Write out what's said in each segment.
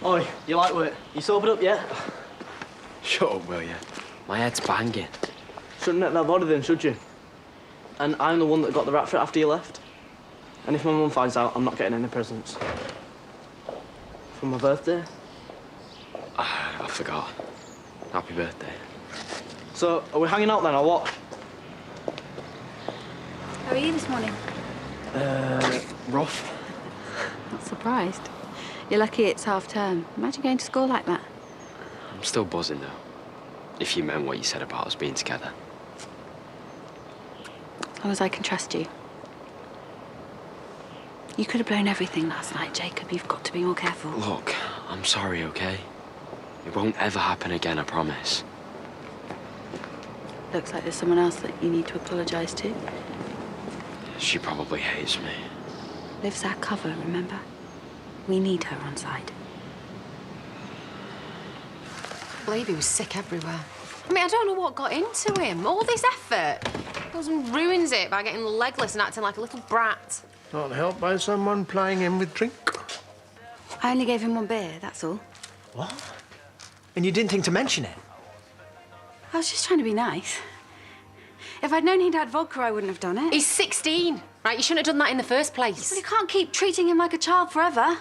Oi, you like work? You sobered up yet? Shut up, will you? My head's banging. Shouldn't let that bother then, should you? And I'm the one that got the rap for it after you left. And if my mum finds out, I'm not getting any presents. For my birthday. I forgot. Happy birthday. So, are we hanging out then, or what? How are you this morning? Rough. Not surprised. You're lucky it's half term. Imagine going to school like that. I'm still buzzing, though. If you meant what you said about us being together. As long as I can trust you. You could have blown everything last night, Jacob. You've got to be more careful. Look, I'm sorry, okay? It won't ever happen again, I promise. Looks like there's someone else that you need to apologise to. She probably hates me. Liv's our cover, remember? We need her on side. I believe he was sick everywhere. I mean, I don't know what got into him. All this effort. Goes and ruins it by getting legless and acting like a little brat. Not helped by someone plying him with drink. I only gave him one beer, that's all. What? And you didn't think to mention it? I was just trying to be nice. If I'd known he'd had vodka, I wouldn't have done it. He's 16, right? You shouldn't have done that in the first place. But you can't keep treating him like a child forever.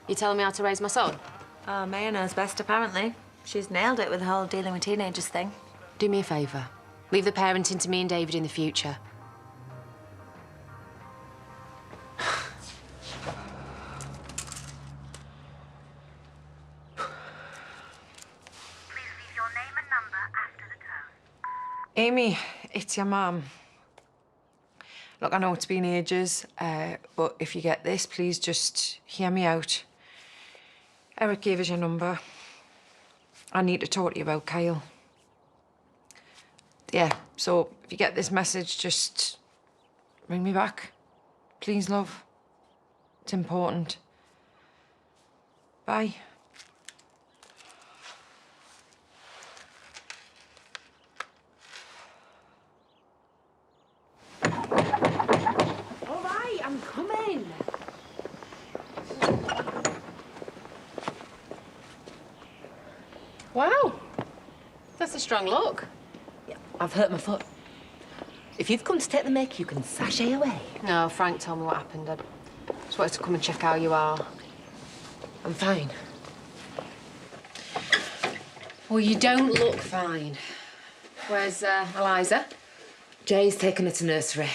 You telling me how to raise my son? Oh, Maya knows best, apparently. She's nailed it with the whole dealing with teenagers thing. Do me a favour. Leave the parenting to me and David in the future. Amy, it's your mum. Look, I know it's been ages, but if you get this, please just hear me out. Eric gave us your number. I need to talk to you about Kyle. Yeah, so if you get this message, just ring me back. Please, love. It's important. Bye. All right, I'm coming. Wow. That's a strong look. Yeah, I've hurt my foot. If you've come to take the mick, you can sashay away. No, Frank told me what happened. I just wanted to come and check how you are. I'm fine. Well, you don't look fine. Where's Eliza? Jay's taken her to nursery.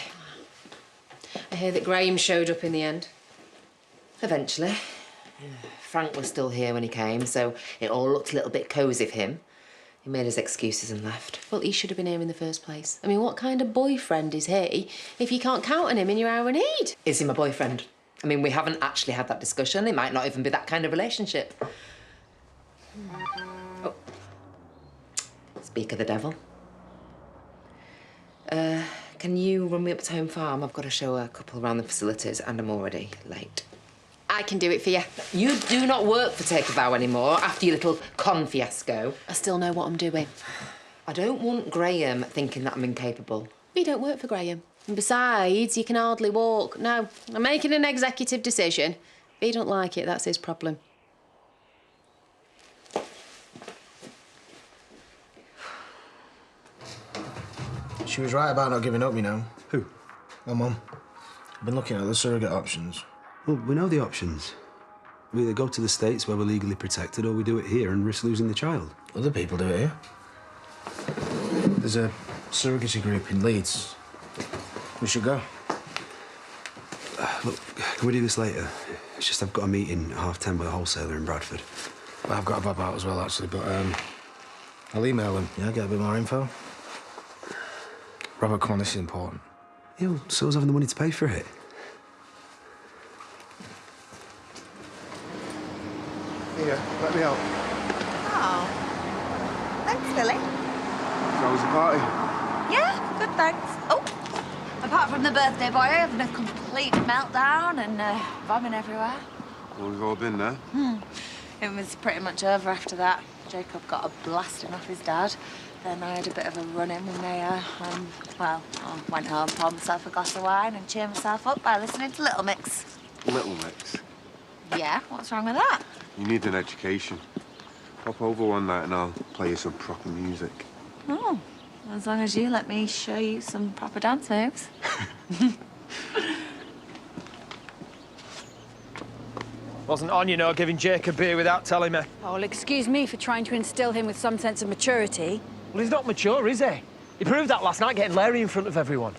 I hear that Graham showed up in the end. Eventually. Frank was still here when he came, so it all looked a little bit cosy for him. He made his excuses and left. Well, he should have been here in the first place. I mean, what kind of boyfriend is he if you can't count on him in your hour of need? Is he my boyfriend? I mean, we haven't actually had that discussion. It might not even be that kind of relationship. Oh. Speak of the devil. Can you run me up to Home Farm? I've got to show a couple around the facilities and I'm already late. I can do it for you. You do not work for Take a Vow anymore after your little con fiasco. I still know what I'm doing. I don't want Graham thinking that I'm incapable. You don't work for Graham. And besides, you can hardly walk. No, I'm making an executive decision. If he don't like it, that's his problem. She was right about not giving up, you know. Who? My mum. I've been looking at the surrogate options. Well, we know the options. We either go to the States where we're legally protected, or we do it here and risk losing the child. Other people do it here. There's a surrogacy group in Leeds. We should go. Look, can we do this later? It's just I've got a meeting at 10:30 with a wholesaler in Bradford. Well, I've got to bob out as well, actually, but I'll email him. Yeah, get a bit more info. Robert, come on, this is important. Yeah, well, so's having the money to pay for it. Here, let me help. Oh. Thanks, Lily. How was the party? Yeah, good, thanks. Oh, apart from the birthday boy having a complete meltdown and vomit everywhere. Well, we've all been there. It was pretty much over after that. Jacob got a blasting off his dad. Then I had a bit of a run-in with Maya. I went home, poured myself a glass of wine and cheered myself up by listening to Little Mix. Little Mix. Yeah, what's wrong with that? You need an education. Pop over one night and I'll play you some proper music. Oh, as long as you let me show you some proper dance moves. Wasn't on, you know, giving Jake a beer without telling me. Oh, well, excuse me for trying to instill him with some sense of maturity. Well, he's not mature, is he? He proved that last night, getting Larry in front of everyone.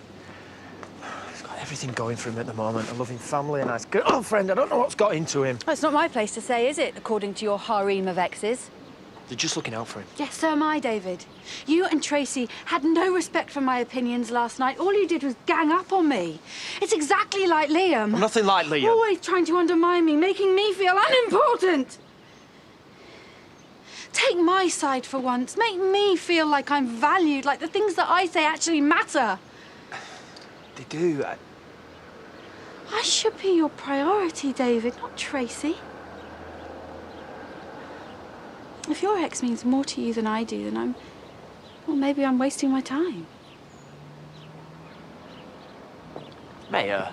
He's got everything going for him at the moment. A loving family, a nice girlfriend. I don't know what's got into him. Well, it's not my place to say, is it, according to your harem of exes? They're just looking out for him. Yes, so am I, David. You and Tracy had no respect for my opinions last night. All you did was gang up on me. It's exactly like Liam. I'm nothing like Liam. Always trying to undermine me, making me feel unimportant. Take my side for once. Make me feel like I'm valued, like the things that I say actually matter. They do. I should be your priority, David, not Tracy. If your ex means more to you than I do, then well, maybe I'm wasting my time. Maya.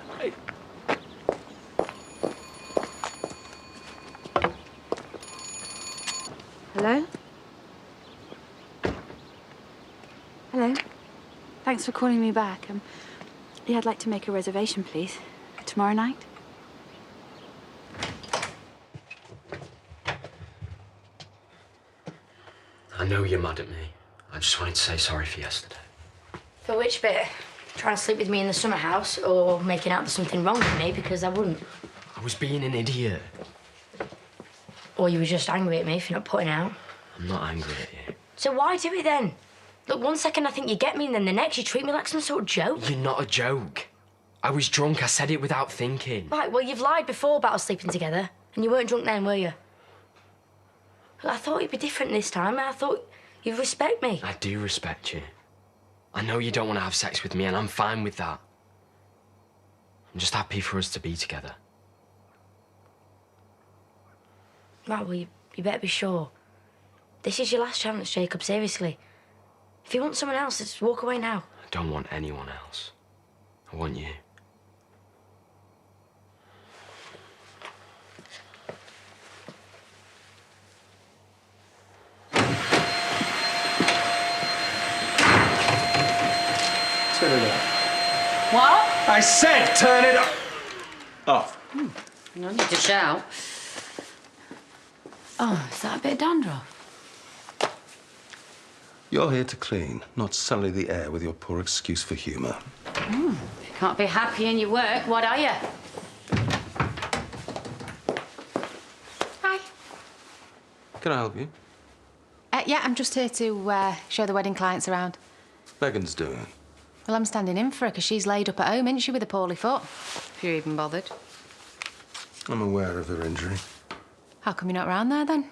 Hello? Hello? Thanks for calling me back. Yeah, I'd like to make a reservation, please. For tomorrow night? I know you're mad at me. I just wanted to say sorry for yesterday. For which bit? Trying to sleep with me in the summer house or making out there's something wrong with me because I wouldn't? I was being an idiot. Or you were just angry at me for not putting out? I'm not angry at you. So why do it then? Look, one second I think you get me and then the next you treat me like some sort of joke. You're not a joke. I was drunk. I said it without thinking. Right, well, you've lied before about us sleeping together. And you weren't drunk then, were you? I thought it'd be different this time. I thought you'd respect me. I do respect you. I know you don't want to have sex with me, and I'm fine with that. I'm just happy for us to be together. Right, well, you better be sure. This is your last chance, Jacob, seriously. If you want someone else, just walk away now. I don't want anyone else. I want you. Turn it off. What? I said turn it off. No need to shout. Oh, is that a bit of dandruff? You're here to clean, not sully the air with your poor excuse for humour. If you can't be happy in your work, what are you? Hi. Can I help you? Yeah, I'm just here to show the wedding clients around. Megan's doing it. Well, I'm standing in for her because she's laid up at home, isn't she, with a poorly foot? If you're even bothered. I'm aware of her injury. How come you're not round there, then?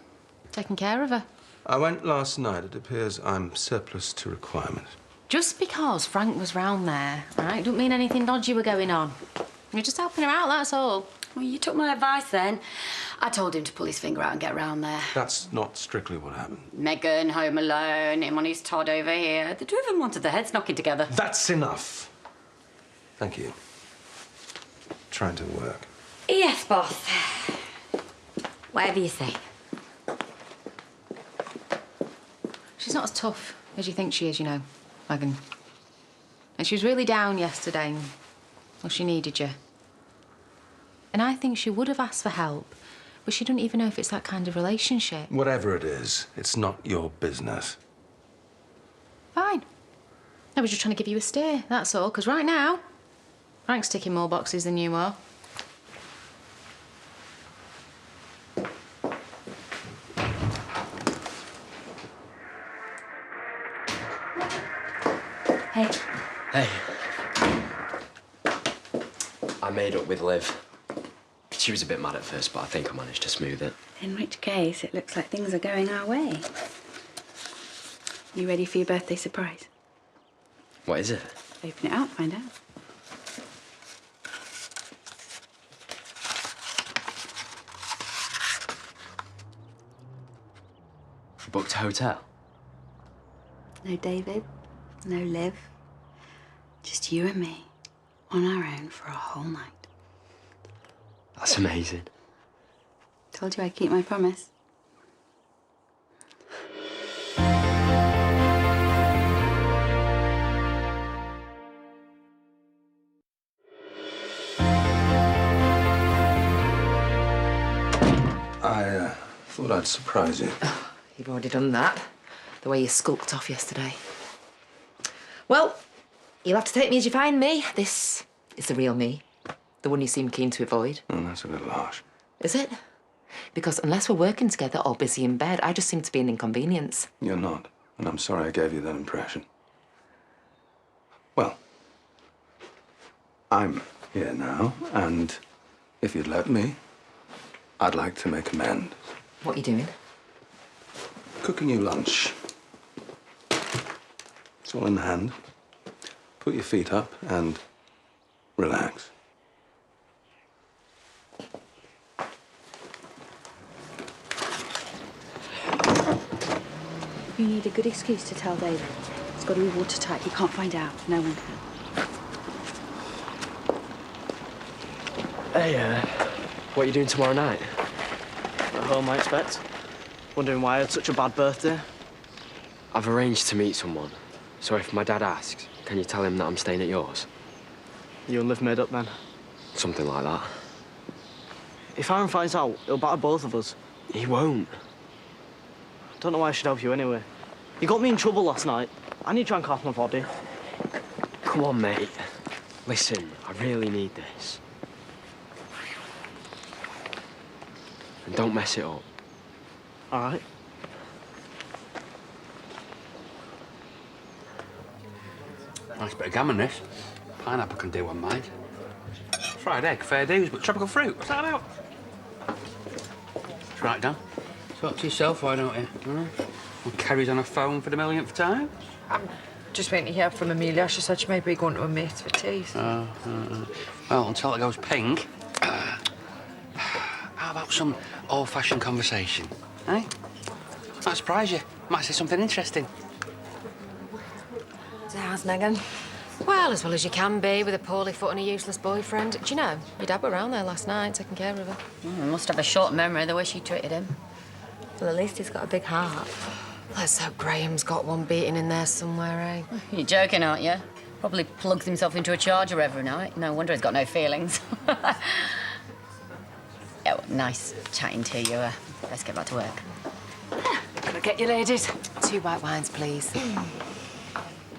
Taking care of her? I went last night. It appears I'm surplus to requirement. Just because Frank was round there, right, don't mean anything dodgy were going on. You're just helping her out, that's all. Well, you took my advice then. I told him to pull his finger out and get round there. That's not strictly what happened. Megan, home alone, him on his Todd over here. The two of them wanted their heads knocking together. That's enough. Thank you. Trying to work. Yes, boss. Whatever you say. She's not as tough as you think she is, you know, Megan. And she was really down yesterday. Well, she needed you. And I think she would have asked for help, but she doesn't even know if it's that kind of relationship. Whatever it is, it's not your business. Fine. I was just trying to give you a steer, that's all, because right now, Frank's ticking more boxes than you are. Hey. Hey. I made up with Liv. She was a bit mad at first, but I think I managed to smooth it. In which case, it looks like things are going our way. You ready for your birthday surprise? What is it? Open it out, find out. Booked a hotel? No David, no Liv. Just you and me, on our own for a whole night. That's amazing. Told you I'd keep my promise. I thought I'd surprise you. You've already done that. The way you skulked off yesterday. Well, you'll have to take me as you find me. This is the real me. The one you seem keen to avoid. Oh, that's a little harsh. Is it? Because unless we're working together or busy in bed, I just seem to be an inconvenience. You're not, and I'm sorry I gave you that impression. Well, I'm here now, and if you'd let me, I'd like to make amends. What are you doing? Cooking you lunch. It's all in the hand. Put your feet up and relax. You need a good excuse to tell David. It's got to be watertight. He can't find out. No one can. Hey, What are you doing tomorrow night? at home, I expect. Wondering why I had such a bad birthday. I've arranged to meet someone. So if my dad asks, can you tell him that I'm staying at yours? You and Liv made up then. Something like that. If Aaron finds out, he'll batter both of us. He won't. Don't know why I should help you anyway. You got me in trouble last night, and you drank half my body. Come on, mate. Listen, I really need this. And don't mess it up. All right. Nice bit of gammon, this. Pineapple can do one, mind. Fried egg, fair dues, but tropical fruit, what's that about? Right, Dan. Talk to yourself, why don't you? And carries on a phone for the millionth time. I'm just waiting to hear from Amelia. She said she may be going to a mate's for tea. So. Well, until it goes pink, how about some old-fashioned conversation, eh? Might surprise you. Might say something interesting. So how's Megan? Well, as well as you can be with a poorly foot and a useless boyfriend. Do you know, your dad were around there last night taking care of her. Must have a short memory the way she treated him. Well, at least he's got a big heart. Let's hope Graham's got one beating in there somewhere, eh? You're joking, aren't you? Probably plugs himself into a charger every night. No wonder he's got no feelings. Yeah, well, nice chatting to you. Let's get back to work. Gotta get you, ladies. 2 white wines, please.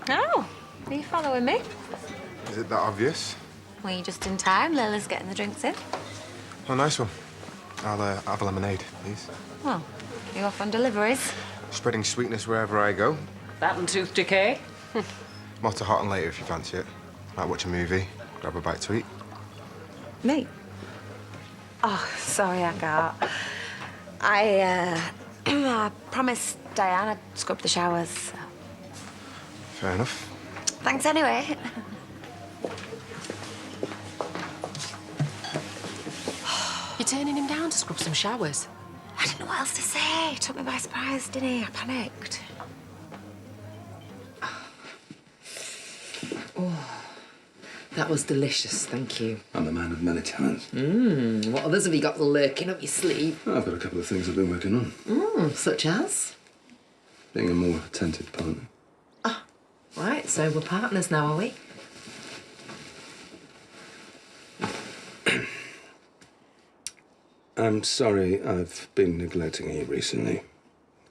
Oh, are you following me? Is it that obvious? Well, you're just in time. Lila's getting the drinks in. Oh, nice one. I'll have a lemonade, please. Well, you off on deliveries? Spreading sweetness wherever I go. That and tooth decay. More to hot and later if you fancy it. Might watch a movie, grab a bite to eat. Me? Oh, sorry, I can't. I promised Diane I'd scrub the showers. So. Fair enough. Thanks anyway. You're turning him down to scrub some showers? I didn't know what else to say. Took me by surprise, didn't he? I panicked. That was delicious, thank you. I'm a man of many talents. What others have you got lurking up your sleeve? I've got a couple of things I've been working on. Such as? Being a more attentive partner. Right, so we're partners now, are we? I'm sorry I've been neglecting you recently.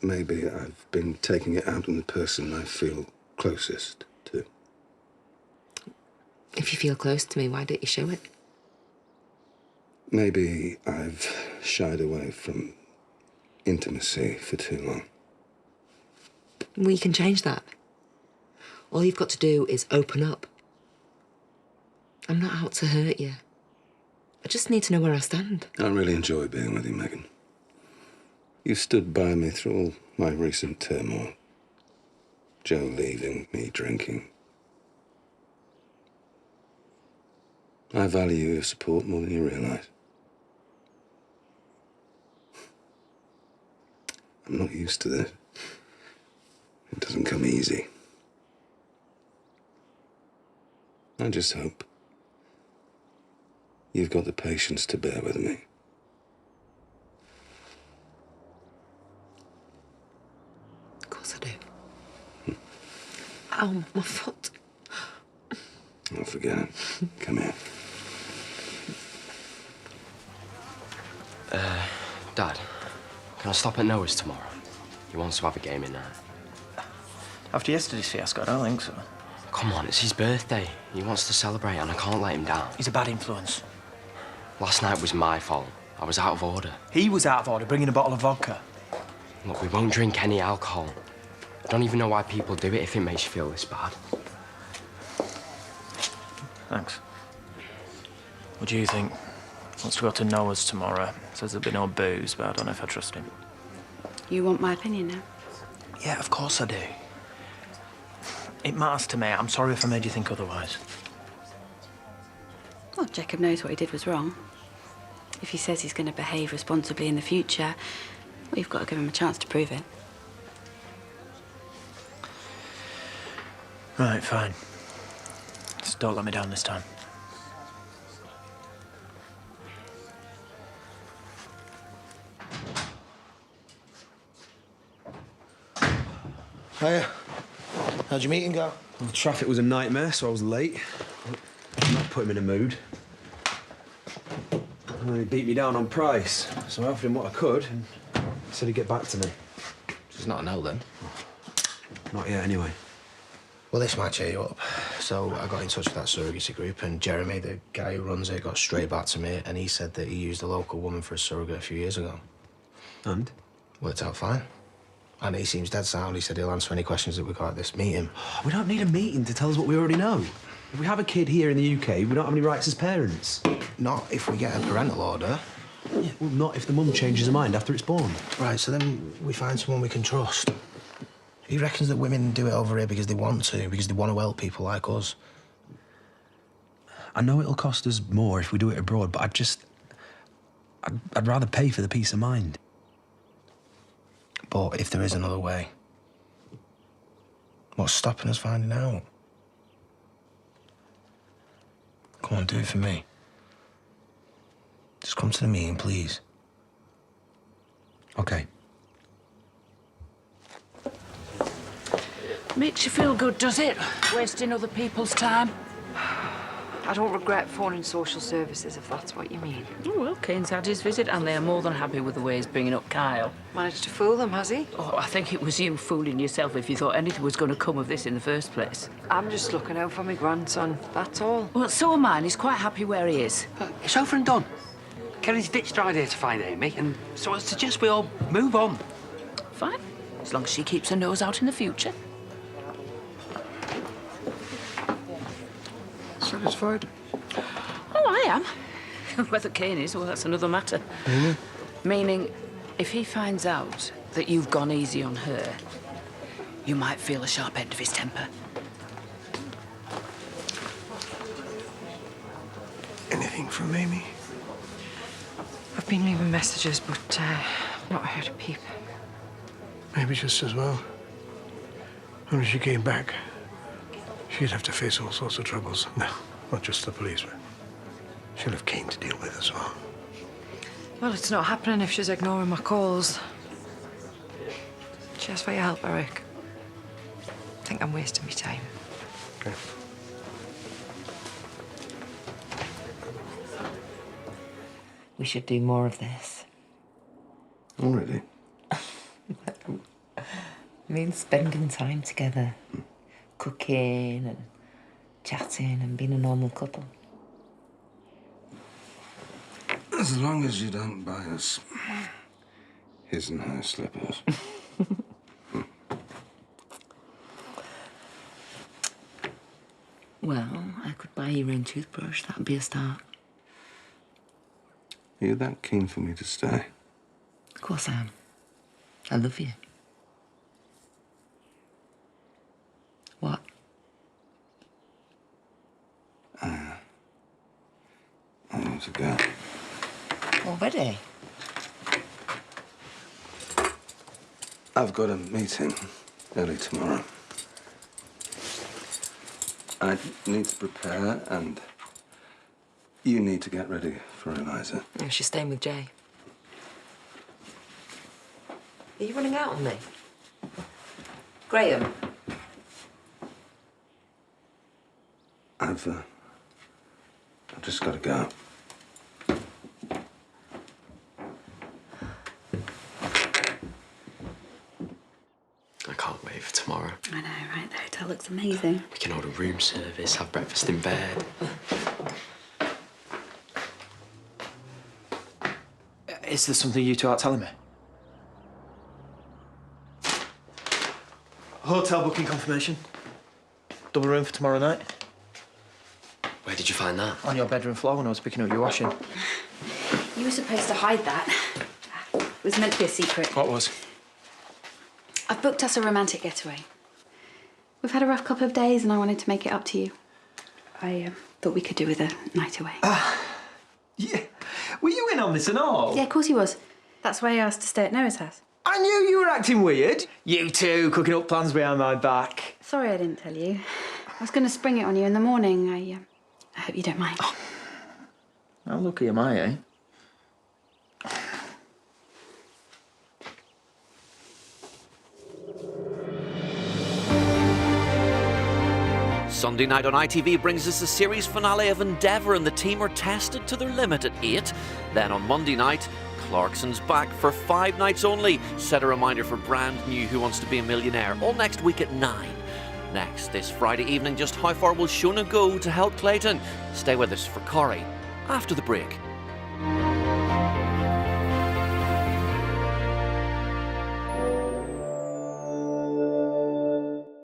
Maybe I've been taking it out on the person I feel closest to. If you feel close to me, why don't you show it? Maybe I've shied away from intimacy for too long. We can change that. All you've got to do is open up. I'm not out to hurt you. I just need to know where I stand. I really enjoy being with you, Megan. You stood by me through all my recent turmoil. Joe leaving, me drinking. I value your support more than you realise. I'm not used to this. It doesn't come easy. I just hope you've got the patience to bear with me. Ow, my foot. Oh, forget it. Come here. Dad, can I stop at Noah's tomorrow? He wants to have a game in there. After yesterday's fiasco, I don't think so. Come on, it's his birthday. He wants to celebrate and I can't let him down. He's a bad influence. Last night was my fault. I was out of order. He was out of order, bringing a bottle of vodka. Look, we won't drink any alcohol. I don't even know why people do it if it makes you feel this bad. Thanks. What do you think? Wants to go to Noah's tomorrow. Says there'll be no booze, but I don't know if I trust him. You want my opinion now? Yeah, of course I do. It matters to me. I'm sorry if I made you think otherwise. Well, Jacob knows what he did was wrong. If he says he's going to behave responsibly in the future, well, you've got to give him a chance to prove it. Right, fine. Just don't let me down this time. Hiya. How'd your meeting go? Well, the traffic was a nightmare, so I was late. That put him in a mood. And he beat me down on price, so I offered him what I could, and he said he'd get back to me. It's not a no, then? Not yet, anyway. Well, this might cheer you up. So I got in touch with that surrogacy group, and Jeremy, the guy who runs it, got straight back to me, and he said that he used a local woman for a surrogate a few years ago. And? Worked out fine. And he seems dead sound. He said he'll answer any questions that we got at this meeting. We don't need a meeting to tell us what we already know. If we have a kid here in the UK, we don't have any rights as parents. Not if we get a parental order. Yeah, well, not if the mum changes her mind after it's born. Right, so then we find someone we can trust. He reckons that women do it over here because they want to, because they want to help people like us. I know it'll cost us more if we do it abroad, but I'd rather pay for the peace of mind. But if there is another way, what's stopping us finding out? Come on, do it for me. Just come to the meeting, please. OK. Makes you feel good, does it? Wasting other people's time? I don't regret phoning social services, if that's what you mean. Oh, well, Kane's had his visit, and they are more than happy with the way he's bringing up Kyle. Managed to fool them, has he? Oh, I think it was you fooling yourself if you thought anything was going to come of this in the first place. I'm just looking out for my grandson, that's all. Well, so am I, and he's quite happy where he is. It's over and done. Kerry's ditched her idea to find Amy, and so I suggest we all move on. Fine, as long as she keeps her nose out in the future. Satisfied? Oh, I am. Whether Kane is, well, that's another matter. Meaning, if he finds out that you've gone easy on her, you might feel a sharp end of his temper. Anything from Amy? I've been leaving messages, but not heard a peep. Maybe just as well. When she came back, she'd have to face all sorts of troubles. No, not just the police, but she'll have Kane to deal with as well. Well, it's not happening if she's ignoring my calls. Cheers for your help, Eric. I think I'm wasting my time. Okay. We should do more of this. Already? I mean, spending time together. Cooking and chatting and being a normal couple. As long as you don't buy us his and her slippers. Well, I could buy your own toothbrush. That'd be a start. Are you that keen for me to stay? Of course I am. I love you. What? I need to go. Already? I've got a meeting early tomorrow. I need to prepare, and you need to get ready for Eliza. Yeah, she's staying with Jay. Are you running out on me? Graham? I've just got to go. I can't wait for tomorrow. I know, right? The hotel looks amazing. We can order room service, have breakfast in bed. Is there something you two aren't telling me? Hotel booking confirmation. Double room for tomorrow night. Where did you find that? On your bedroom floor when I was picking up your washing. You were supposed to hide that. It was meant to be a secret. What was? I've booked us a romantic getaway. We've had a rough couple of days and I wanted to make it up to you. I thought we could do with a night away. Yeah. Were you in on this and all? Yeah, of course he was. That's why I asked to stay at Noah's house. I knew you were acting weird. You two cooking up plans behind my back. Sorry I didn't tell you. I was going to spring it on you in the morning. I hope you don't mind. Oh. How lucky am I, eh? Sunday night on ITV brings us the series finale of Endeavour, and the team are tested to their limit at 8. Then on Monday night, Clarkson's back for 5 nights only. Set a reminder for brand new Who Wants to Be a Millionaire, all next week at 9. Next, this Friday evening, just how far will Shona go to help Clayton? Stay with us for Corrie after the break.